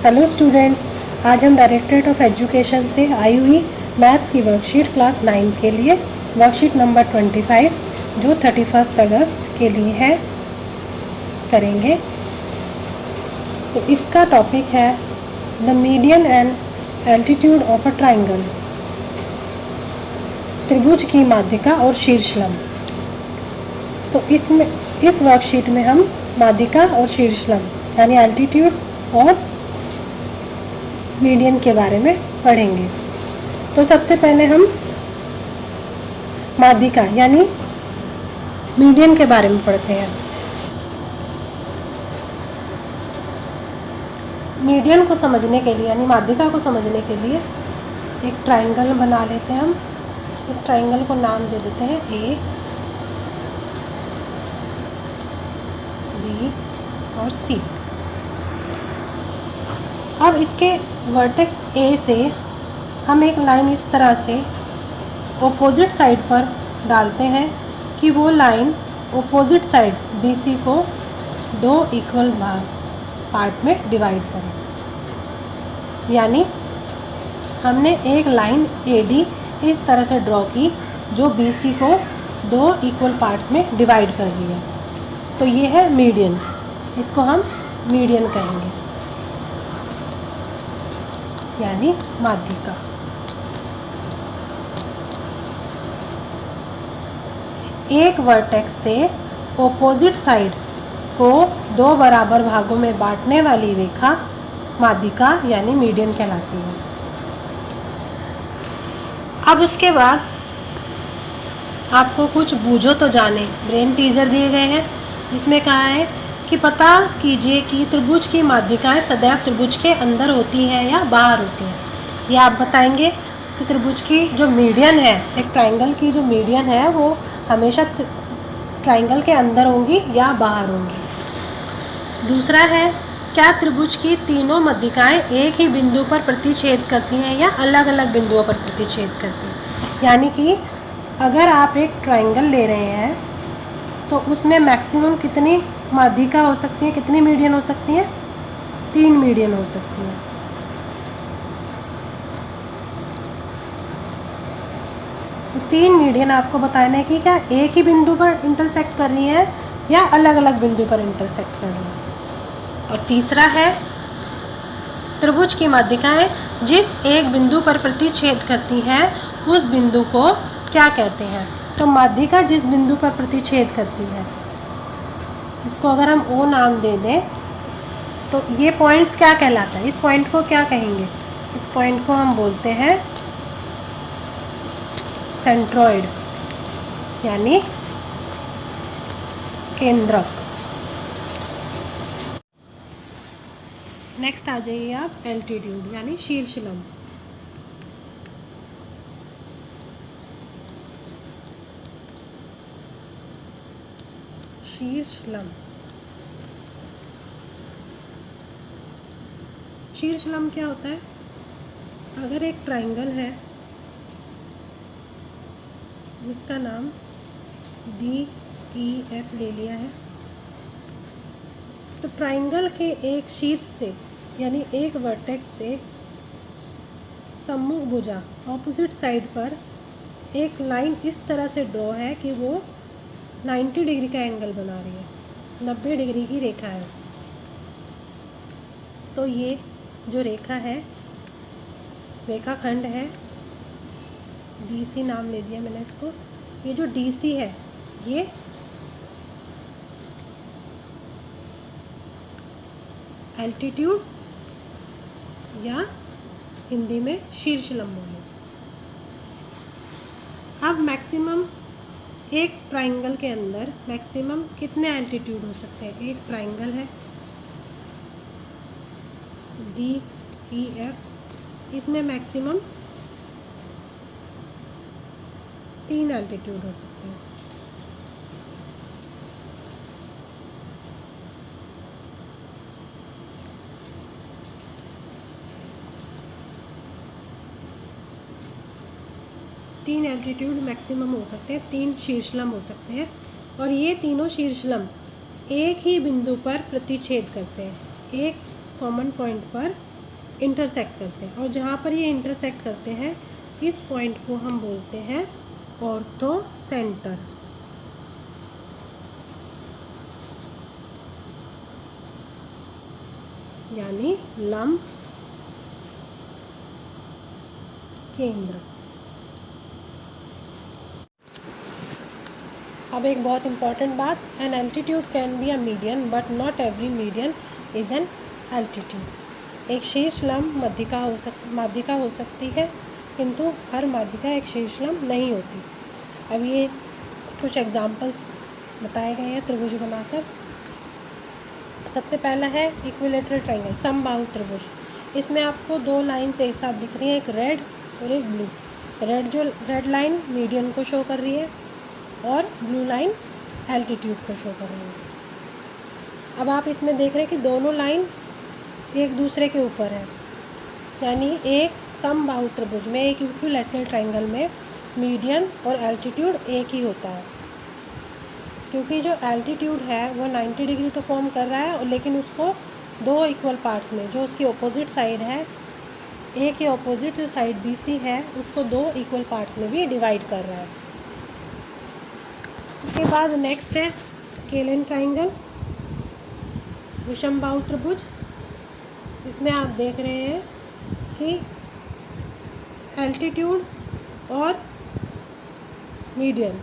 Hello students, आज हम directorate of education से आई हुई मैथ्स की वर्कशीट क्लास 9 के लिए वर्कशीट नंबर 25 जो 31 अगस्त के लिए है करेंगे। तो इसका टॉपिक है the median and altitude of a triangle, त्रिभुज की माध्यिका और शीर्षलंब। तो इस वर्कशीट में हम माध्यिका और शीर्षलंब यानी एल्टीट्यूड और मीडियन के बारे में पढ़ेंगे। तो सबसे पहले हम माध्यिका यानी मीडियन के बारे में पढ़ते हैं। मीडियन को समझने के लिए यानी माध्यिका को समझने के लिए एक ट्राइंगल बना लेते हैं हम। इस ट्राइंगल को नाम दे देते हैं ए, बी और सी। अब इसके वर्टेक्स ए से हम एक लाइन इस तरह से ऑपोजिट साइड पर डालते हैं कि वो लाइन ऑपोजिट साइड BC को दो इक्वल पार्ट में डिवाइड करें। यानी हमने एक लाइन AD इस तरह से ड्रॉ की जो BC को दो इक्वल पार्ट्स में डिवाइड कर रही है। तो ये है मीडियन, इसको हम मीडियन कहेंगे यानी माध्यिका। एक वर्टेक्स से ऑपोजिट साइड को दो बराबर भागों में बांटने वाली रेखा माध्यिका यानी मीडियन कहलाती है। अब उसके बाद आपको कुछ बूझो तो जाने ब्रेन टीजर दिए गए हैं, जिसमें कहा है कि पता कीजिए कि त्रिभुज की माध्यिकाएं सदैव त्रिभुज के अंदर होती हैं या बाहर होती हैं। ये आप बताएंगे कि त्रिभुज की जो मीडियन है, एक ट्राइंगल की जो मीडियन है वो हमेशा ट्राइंगल के अंदर होंगी या बाहर होंगी। दूसरा है, क्या त्रिभुज की तीनों माध्यिकाएं एक ही बिंदु पर प्रतिच्छेद करती हैं या अलग अलग बिंदुओं पर प्रतिच्छेद करती हैं। यानी कि अगर आप एक ट्राइंगल ले रहे हैं तो उसमें मैक्सिमम कितनी माध्यिका हो सकती है, कितनी मीडियन हो सकती हैं? 3 मीडियन हो सकती हैं। तो 3 मीडियन आपको बताना है कि क्या एक ही बिंदु पर इंटरसेक्ट कर रही है या अलग अलग बिंदु पर इंटरसेक्ट कर रही है। और तीसरा है, त्रिभुज की माध्यिकाएं जिस एक बिंदु पर प्रतिच्छेद करती हैं उस बिंदु को क्या कहते हैं। तो माध्यिका जिस बिंदु पर प्रतिच्छेद करती है इसको अगर हम O नाम दे दें तो ये पॉइंट्स क्या कहलाता है, इस पॉइंट को क्या कहेंगे? इस पॉइंट को हम बोलते हैं सेंट्रॉइड यानी केंद्रक। नेक्स्ट आ जाइए आप एल्टीट्यूड यानी शीर्षलंब। शीर्षलंब, शीर्षलंब क्या होता है? अगर एक ट्राइंगल है जिसका नाम DEF ले लिया है, तो ट्राइंगल के एक शीर्ष से यानी एक वर्टेक्स से सम्मुख भुजा ऑपोजिट साइड पर एक लाइन इस तरह से ड्रॉ है कि वो 90 डिग्री का एंगल बना रही है, 90 डिग्री की रेखा है। तो ये जो रेखा है, रेखाखंड है, DC नाम ले दिया मैंने इसको। ये जो DC है ये एल्टीट्यूड या हिंदी में शीर्षलंब है। अब मैक्सिमम एक ट्राइंगल के अंदर मैक्सिमम कितने एल्टीट्यूड हो सकते हैं? एक ट्राइंगल है DEF, इसमें मैक्सिमम 3 एल्टीट्यूड हो सकते हैं। तीन एल्टीट्यूड मैक्सिमम हो सकते हैं, 3 शीर्षलंब हो सकते हैं। और ये तीनों शीर्षलंब एक ही बिंदु पर प्रतिच्छेद करते हैं, एक कॉमन पॉइंट पर इंटरसेक्ट करते हैं, और जहाँ पर ये इंटरसेक्ट करते हैं इस पॉइंट को हम बोलते हैं ऑर्थो सेंटर। यानी लंब केंद्र। अब एक बहुत इंपॉर्टेंट बात, an altitude can be a median but not every median is an altitude. एक शीर्ष लंब माध्यिका हो सकती है, किंतु हर माध्यिका एक शीर्ष लंब नहीं होती। अब ये कुछ एग्जाम्पल्स बताए गए हैं त्रिभुज बनाकर। सबसे पहला है इक्विलेटरल ट्रायंगल, समबाहु त्रिभुज। इसमें आपको दो लाइन्स एक साथ दिख रही हैं, एक रेड और एक ब्लू। रेड लाइन मीडियन को शो कर रही है और ब्लू लाइन एल्टीट्यूड को शो कर रही है। अब आप इसमें देख रहे हैं कि दोनों लाइन एक दूसरे के ऊपर है, यानी एक समबाहु त्रिभुज में, एक इक्विलैटरल ट्रायंगल में मीडियन और एल्टीट्यूड एक ही होता है, क्योंकि जो एल्टीट्यूड है वो 90 डिग्री तो फॉर्म कर रहा है, लेकिन उसको दो इक्वल पार्ट्स में, जो उसकी ऑपोजिट साइड है, ए के ऑपोजिट जो साइड BC है उसको दो इक्वल पार्ट्स में भी डिवाइड कर रहा है। उसके बाद नेक्स्ट है स्केलेन ट्रायंगल, विषमबाहु त्रिभुज। इसमें आप देख रहे हैं कि एल्टीट्यूड और मीडियन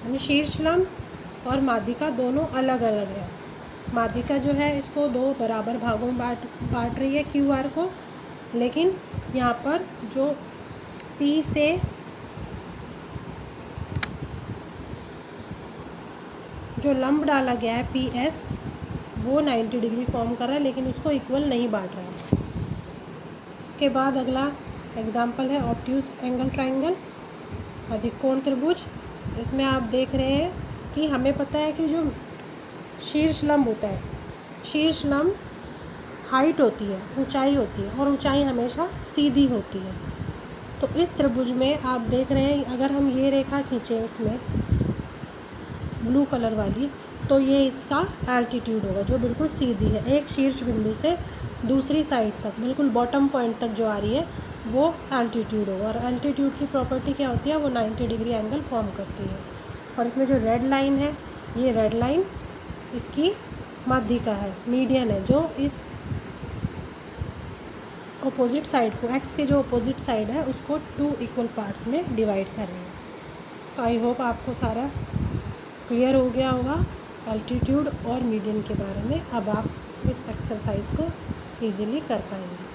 यानी शीर्ष लंब और माध्यिका दोनों अलग अलग है। माध्यिका जो है इसको दो बराबर भागों में बांट रही है QR को, लेकिन यहाँ पर जो P से जो लंब डाला गया है PS, वो 90 डिग्री फॉर्म कर रहा है, लेकिन उसको इक्वल नहीं बांट रहा है। उसके बाद अगला एग्जाम्पल है ऑब्ट्यूज एंगल ट्रायंगल, अधिकोण त्रिभुज। इसमें आप देख रहे हैं कि हमें पता है कि जो शीर्ष लंब होता है, शीर्ष लंब हाइट होती है, ऊंचाई होती है, और ऊंचाई हमेशा सीधी होती है। तो इस त्रिभुज में आप देख रहे हैं, अगर हम ये रेखा खींचें इसमें ब्लू कलर वाली, तो ये इसका एल्टीट्यूड होगा जो बिल्कुल सीधी है। एक शीर्ष बिंदु से दूसरी साइड तक बिल्कुल बॉटम पॉइंट तक जो आ रही है वो एल्टीट्यूड होगा। और एल्टीट्यूड की प्रॉपर्टी क्या होती है, वो 90 डिग्री एंगल फॉर्म करती है। और इसमें जो रेड लाइन है, ये रेड लाइन इसकी माध्यिका है, मीडियन है, जो इस अपोजिट साइड को, एक्स के जो अपोजिट साइड है उसको टू इक्वल पार्ट्स में डिवाइड कर रही है। तो आई होप आपको सारा क्लियर हो गया होगा एल्टीट्यूड और मीडियन के बारे में। अब आप इस एक्सरसाइज को ईज़िली कर पाएंगे।